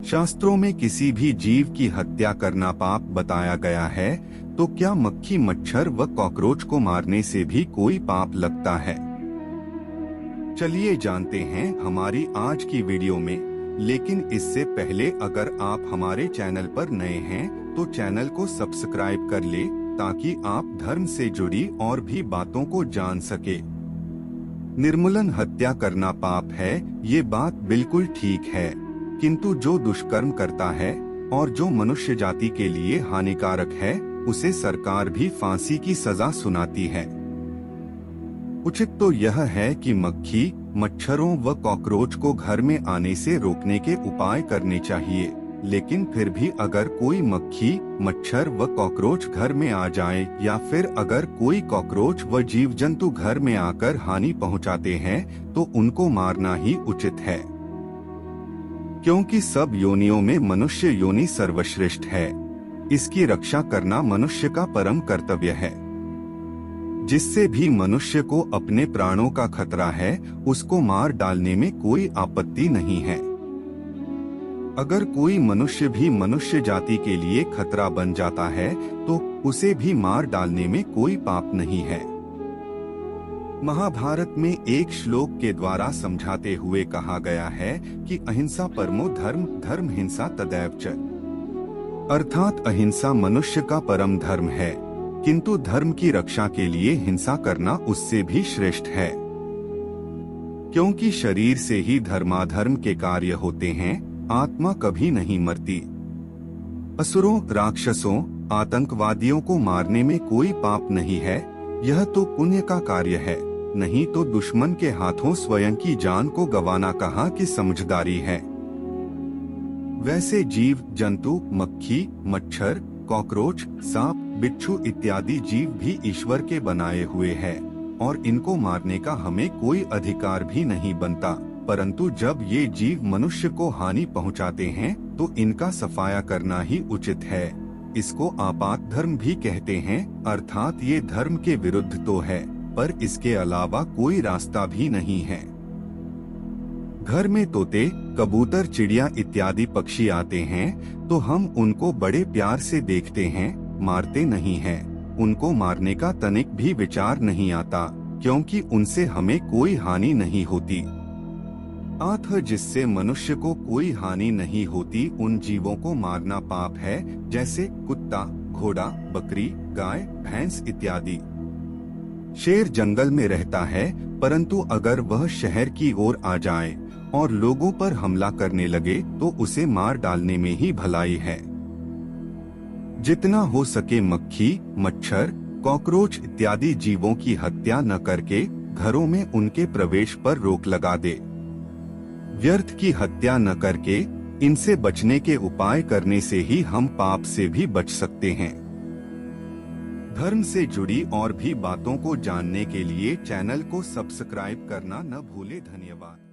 शास्त्रों में किसी भी जीव की हत्या करना पाप बताया गया है, तो क्या मक्खी, मच्छर व कॉकरोच को मारने से भी कोई पाप लगता है? चलिए जानते हैं हमारी आज की वीडियो में। लेकिन इससे पहले अगर आप हमारे चैनल पर नए हैं तो चैनल को सब्सक्राइब कर ले, ताकि आप धर्म से जुड़ी और भी बातों को जान सके। निर्मूलन हत्या करना पाप है, ये बात बिल्कुल ठीक है, किंतु जो दुष्कर्म करता है और जो मनुष्य जाति के लिए हानिकारक है, उसे सरकार भी फांसी की सजा सुनाती है। उचित तो यह है कि मक्खी, मच्छरों व कॉकरोच को घर में आने से रोकने के उपाय करने चाहिए। लेकिन फिर भी अगर कोई मक्खी, मच्छर व कॉकरोच घर में आ जाए, या फिर अगर कोई कॉकरोच व जीव जंतु घर में आकर हानि पहुंचाते हैं, तो उनको मारना ही उचित है, क्योंकि सब योनियों में मनुष्य योनि सर्वश्रेष्ठ है। इसकी रक्षा करना मनुष्य का परम कर्तव्य है। जिससे भी मनुष्य को अपने प्राणों का खतरा है, उसको मार डालने में कोई आपत्ति नहीं है। अगर कोई मनुष्य भी मनुष्य जाति के लिए खतरा बन जाता है, तो उसे भी मार डालने में कोई पाप नहीं है। महाभारत में एक श्लोक के द्वारा समझाते हुए कहा गया है कि अहिंसा परमो धर्म, धर्म हिंसा तदैव च। अर्थात अहिंसा मनुष्य का परम धर्म है, किंतु धर्म की रक्षा के लिए हिंसा करना उससे भी श्रेष्ठ है। क्योंकि शरीर से ही धर्माधर्म के कार्य होते हैं, आत्मा कभी नहीं मरती। असुरों, राक्षसों, आतंकवादियों को मारने में कोई पाप नहीं है, यह तो पुण्य का कार्य है। नहीं तो दुश्मन के हाथों स्वयं की जान को गंवाना कहाँ की समझदारी है। वैसे जीव जंतु, मक्खी, मच्छर, कॉकरोच, सांप, बिच्छू इत्यादि जीव भी ईश्वर के बनाए हुए हैं, और इनको मारने का हमें कोई अधिकार भी नहीं बनता। परंतु जब ये जीव मनुष्य को हानि पहुंचाते हैं, तो इनका सफाया करना ही उचित है। इसको आपात धर्म भी कहते हैं, अर्थात ये धर्म के विरुद्ध तो है, पर इसके अलावा कोई रास्ता भी नहीं है। घर में तोते, कबूतर, चिड़िया इत्यादि पक्षी आते हैं, तो हम उनको बड़े प्यार से देखते हैं, मारते नहीं हैं। उनको मारने का तनिक भी विचार नहीं आता, क्योंकि उनसे हमें कोई हानि नहीं होती। अतः जिससे मनुष्य को कोई हानि नहीं होती, उन जीवों को मारना पाप है, जैसे कुत्ता, घोड़ा, बकरी, गाय, भैंस इत्यादि। शेर जंगल में रहता है, परंतु अगर वह शहर की ओर आ जाए और लोगों पर हमला करने लगे, तो उसे मार डालने में ही भलाई है। जितना हो सके मक्खी, मच्छर, कॉकरोच इत्यादि जीवों की हत्या न करके घरों में उनके प्रवेश पर रोक लगा दे। व्यर्थ की हत्या न करके इनसे बचने के उपाय करने से ही हम पाप से भी बच सकते हैं। धर्म से जुड़ी और भी बातों को जानने के लिए चैनल को सब्सक्राइब करना न भूले। धन्यवाद।